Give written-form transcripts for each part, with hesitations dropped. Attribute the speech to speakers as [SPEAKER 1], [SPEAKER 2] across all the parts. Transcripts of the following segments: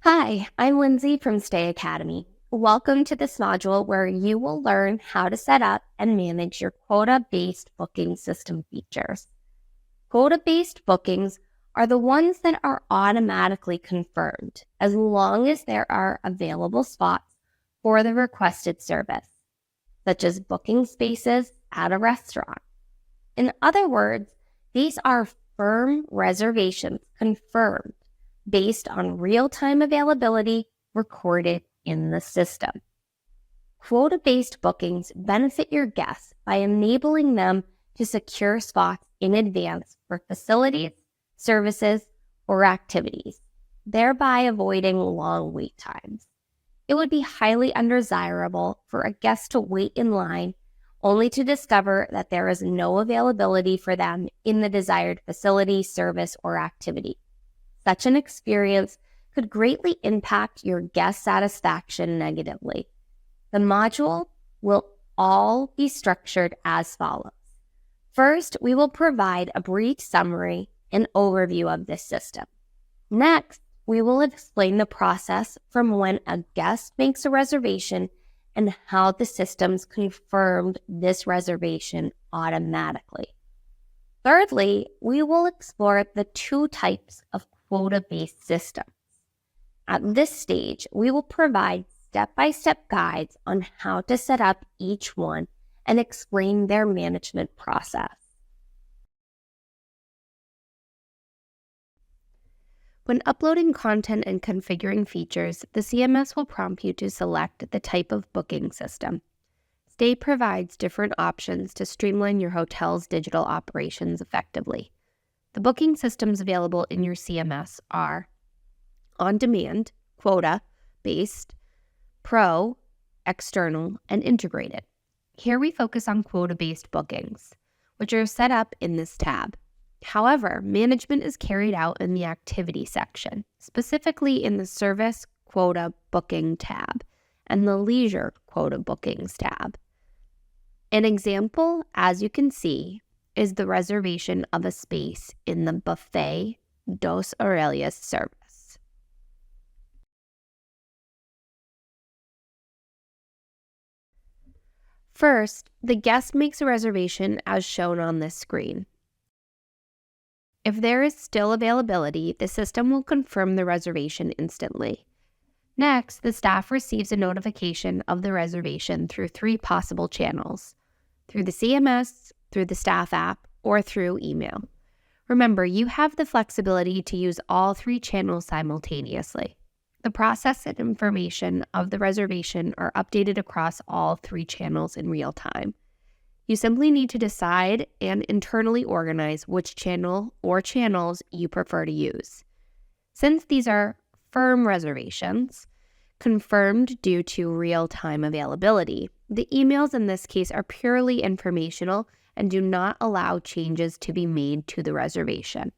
[SPEAKER 1] Hi, I'm Lindsay from Stay Academy. Welcome to this module where you will learn how to set up and manage your quota-based booking system features. Quota-based bookings are the ones that are automatically confirmed as long as there are available spots for the requested service, such as booking spaces at a restaurant. In other words, these are firm reservations confirmed based on real-time availability recorded in the system. Quota-based bookings benefit your guests by enabling them to secure spots in advance for facilities, services, or activities, thereby avoiding long wait times. It would be highly undesirable for a guest to wait in line only to discover that there is no availability for them in the desired facility, service, or activity. Such an experience could greatly impact your guest satisfaction negatively. The module will all be structured as follows. First, we will provide a brief summary and overview of this system. Next, we will explain the process from when a guest makes a reservation and how the systems confirmed this reservation automatically. Thirdly, we will explore the two types of quota-based systems. At this stage, we will provide step-by-step guides on how to set up each one and explain their management process. When uploading content and configuring features, the CMS will prompt you to select the type of booking system. Stay provides different options to streamline your hotel's digital operations effectively. The booking systems available in your CMS are on-demand, quota-based, pro, external, and integrated. Here we focus on quota-based bookings, which are set up in this tab. However, management is carried out in the activity section, specifically in the service quota booking tab and the leisure quota bookings tab. An example, as you can see, is the reservation of a space in the Buffet dos Aurelias service. First, the guest makes a reservation as shown on this screen. If there is still availability, the system will confirm the reservation instantly. Next, the staff receives a notification of the reservation through three possible channels: through the CMS, through the staff app, or through email. Remember, you have the flexibility to use all three channels simultaneously. The process and information of the reservation are updated across all three channels in real time. You simply need to decide and internally organize which channel or channels you prefer to use. Since these are firm reservations, confirmed due to real-time availability, the emails in this case are purely informational and do not allow changes to be made to the reservation.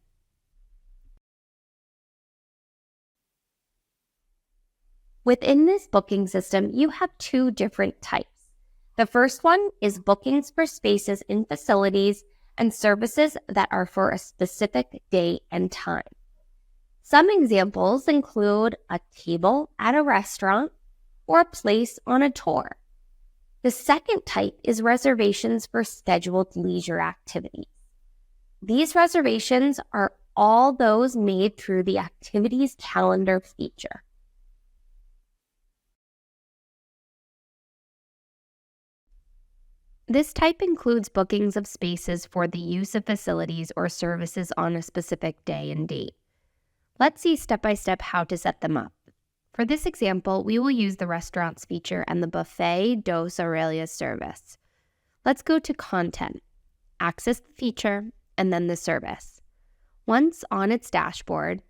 [SPEAKER 1] Within this booking system, you have two different types. The first one is bookings for spaces in facilities and services that are for a specific day and time. Some examples include a table at a restaurant or a place on a tour. The second type is reservations for scheduled leisure activities. These reservations are all those made through the Activities Calendar feature. This type includes bookings of spaces for the use of facilities or services on a specific day and date. Let's see step-by-step how to set them up. For this example, we will use the Restaurants feature and the Buffet dos Aurelias service. Let's go to Content, access the feature, and then the service. Once on its dashboard,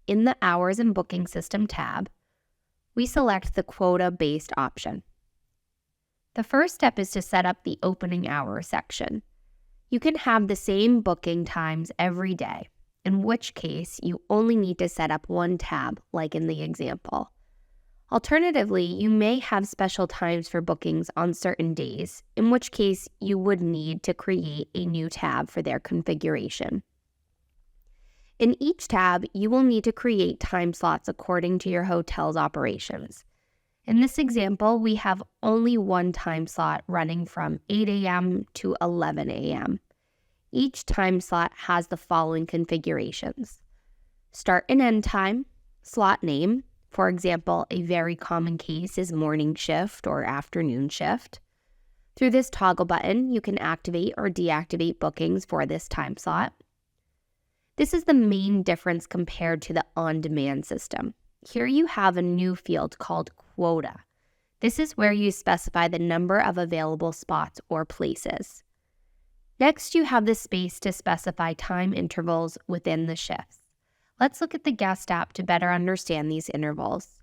[SPEAKER 1] in the Hours and Booking System tab, we select the quota-based option. The first step is to set up the opening hour section. You can have the same booking times every day, in which case you only need to set up one tab, like in the example. Alternatively, you may have special times for bookings on certain days, in which case you would need to create a new tab for their configuration. In each tab, you will need to create time slots according to your hotel's operations. In this example, we have only one time slot running from 8 a.m. to 11 a.m. Each time slot has the following configurations: start and end time, slot name. For example, a very common case is morning shift or afternoon shift. Through this toggle button, you can activate or deactivate bookings for this time slot. This is the main difference compared to the on-demand system. Here you have a new field called Quota. This is where you specify the number of available spots or places. Next, you have the space to specify time intervals within the shifts. Let's look at the guest app to better understand these intervals.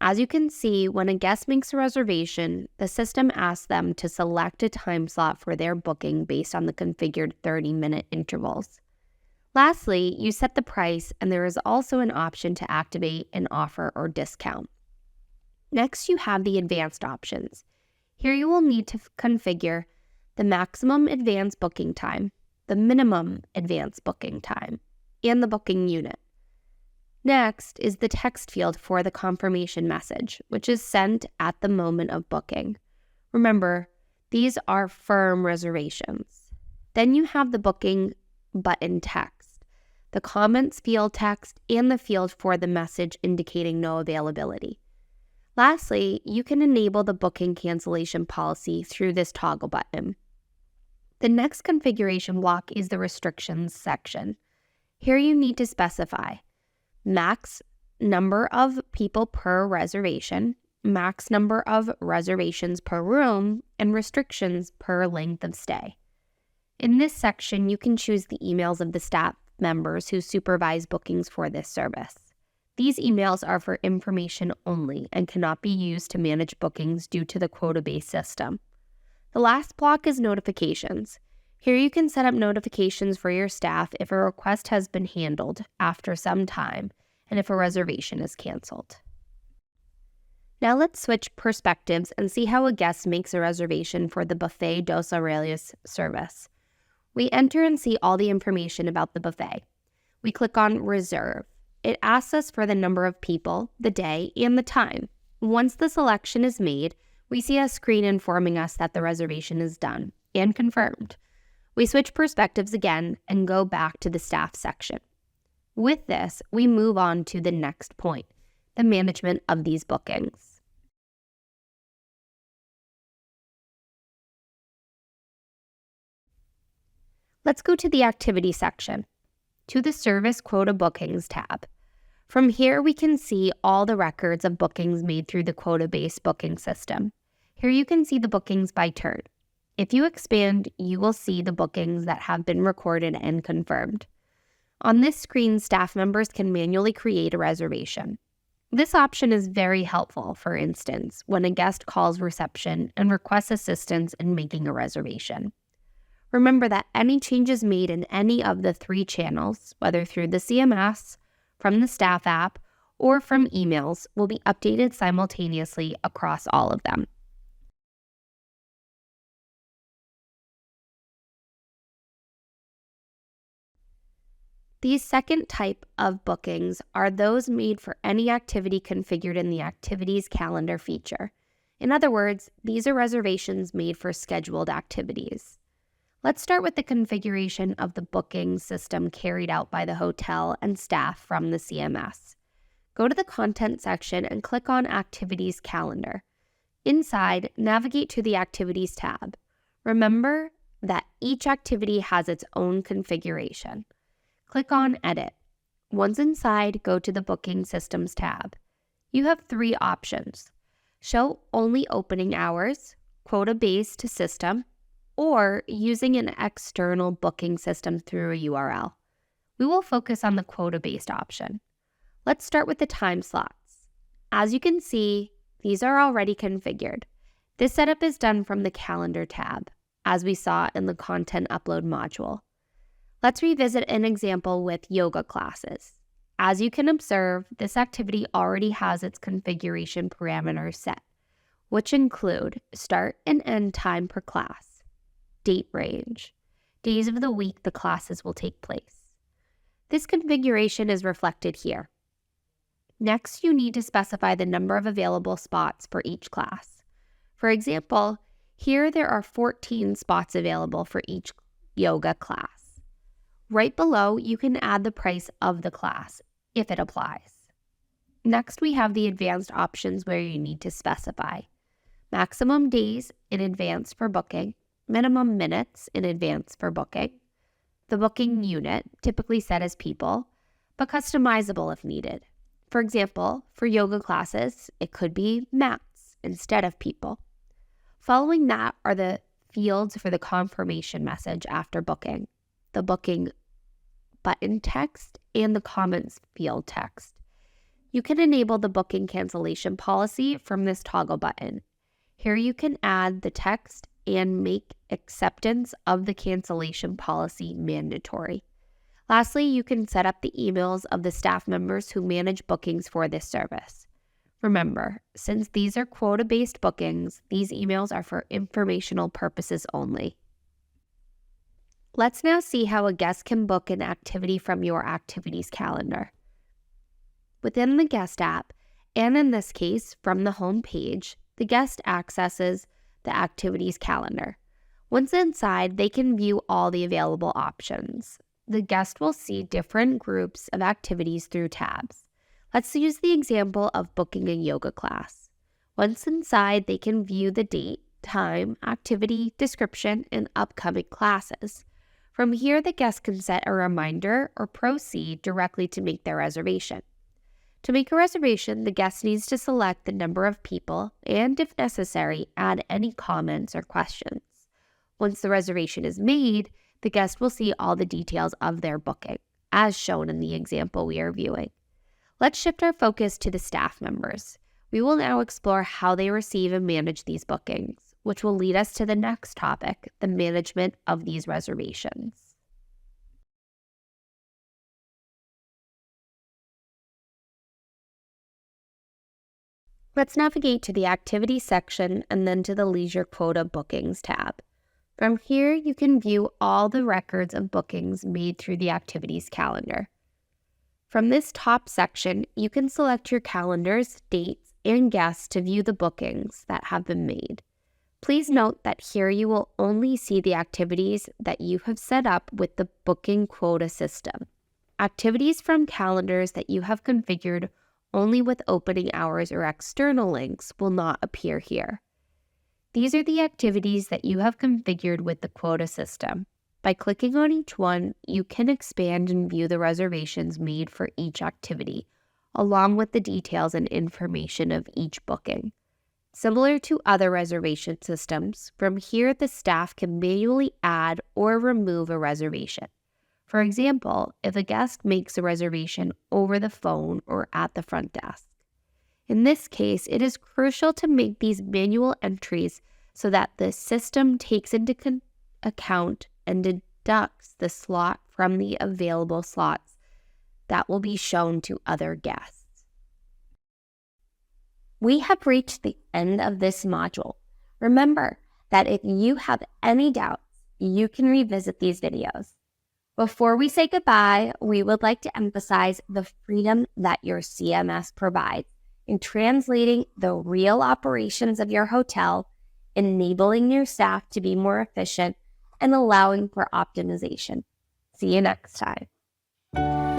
[SPEAKER 1] As you can see, when a guest makes a reservation, the system asks them to select a time slot for their booking based on the configured 30-minute intervals. Lastly, you set the price, and there is also an option to activate an offer or discount. Next, you have the advanced options. Here you will need to configure the maximum advance booking time, the minimum advance booking time, and the booking unit. Next is the text field for the confirmation message, which is sent at the moment of booking. Remember, these are firm reservations. Then you have the booking button text, the comments field text, and the field for the message indicating no availability. Lastly, you can enable the booking cancellation policy through this toggle button. The next configuration block is the restrictions section. Here you need to specify max number of people per reservation, max number of reservations per room, and restrictions per length of stay. In this section, you can choose the emails of the staff members who supervise bookings for this service. These emails are for information only and cannot be used to manage bookings due to the quota-based system. The last block is notifications. Here you can set up notifications for your staff if a request has been handled after some time and if a reservation is canceled. Now let's switch perspectives and see how a guest makes a reservation for the Buffet dos Aurelius service. We enter and see all the information about the buffet. We click on Reserve. It asks us for the number of people, the day, and the time. Once the selection is made, we see a screen informing us that the reservation is done and confirmed. We switch perspectives again and go back to the staff section. With this, we move on to the next point, the management of these bookings. Let's go to the Activity section, to the Service Quota Bookings tab. From here, we can see all the records of bookings made through the quota-based booking system. Here you can see the bookings by turn. If you expand, you will see the bookings that have been recorded and confirmed. On this screen, staff members can manually create a reservation. This option is very helpful, for instance, when a guest calls reception and requests assistance in making a reservation. Remember that any changes made in any of the 3 channels, whether through the CMS, from the staff app, or from emails, will be updated simultaneously across all of them. The second type of bookings are those made for any activity configured in the Activities Calendar feature. In other words, these are reservations made for scheduled activities. Let's start with the configuration of the booking system carried out by the hotel and staff from the CMS. Go to the Content section and click on Activities Calendar. Inside, navigate to the Activities tab. Remember that each activity has its own configuration. Click on Edit. Once inside, go to the Booking Systems tab. You have 3 options: show only opening hours, quota-based system, or using an external booking system through a URL. We will focus on the quota-based option. Let's start with the time slots. As you can see, these are already configured. This setup is done from the Calendar tab, as we saw in the Content Upload module. Let's revisit an example with yoga classes. As you can observe, this activity already has its configuration parameters set, which include start and end time per class, date range, days of the week the classes will take place. This configuration is reflected here. Next, you need to specify the number of available spots for each class. For example, here there are 14 spots available for each yoga class. Right below, you can add the price of the class, if it applies. Next, we have the advanced options where you need to specify maximum days in advance for booking, minimum minutes in advance for booking, the booking unit, typically set as people, but customizable if needed. For example, for yoga classes, it could be mats instead of people. Following that are the fields for the confirmation message after booking, the booking button text, and the comments field text. You can enable the booking cancellation policy from this toggle button. Here you can add the text and make acceptance of the cancellation policy mandatory. Lastly, you can set up the emails of the staff members who manage bookings for this service. Remember, since these are quota-based bookings, these emails are for informational purposes only. Let's now see how a guest can book an activity from your activities calendar. Within the Guest app, and in this case, from the home page, the guest accesses the activities calendar. Once inside, they can view all the available options. The guest will see different groups of activities through tabs. Let's use the example of booking a yoga class. Once inside, they can view the date, time, activity, description, and upcoming classes. From here, the guest can set a reminder or proceed directly to make their reservation. To make a reservation, the guest needs to select the number of people and, if necessary, add any comments or questions. Once the reservation is made, the guest will see all the details of their booking, as shown in the example we are viewing. Let's shift our focus to the staff members. We will now explore how they receive and manage these bookings, which will lead us to the next topic, the management of these reservations. Let's navigate to the Activities section and then to the Leisure Quota Bookings tab. From here, you can view all the records of bookings made through the Activities calendar. From this top section, you can select your calendars, dates, and guests to view the bookings that have been made. Please note that here you will only see the activities that you have set up with the booking quota system. Activities from calendars that you have configured only with opening hours or external links will not appear here. These are the activities that you have configured with the quota system. By clicking on each one, you can expand and view the reservations made for each activity, along with the details and information of each booking. Similar to other reservation systems, from here the staff can manually add or remove a reservation. For example, if a guest makes a reservation over the phone or at the front desk. In this case, it is crucial to make these manual entries so that the system takes into account and deducts the slot from the available slots that will be shown to other guests. We have reached the end of this module. Remember that if you have any doubts, you can revisit these videos. Before we say goodbye, we would like to emphasize the freedom that your CMS provides in translating the real operations of your hotel, enabling your staff to be more efficient, and allowing for optimization. See you next time.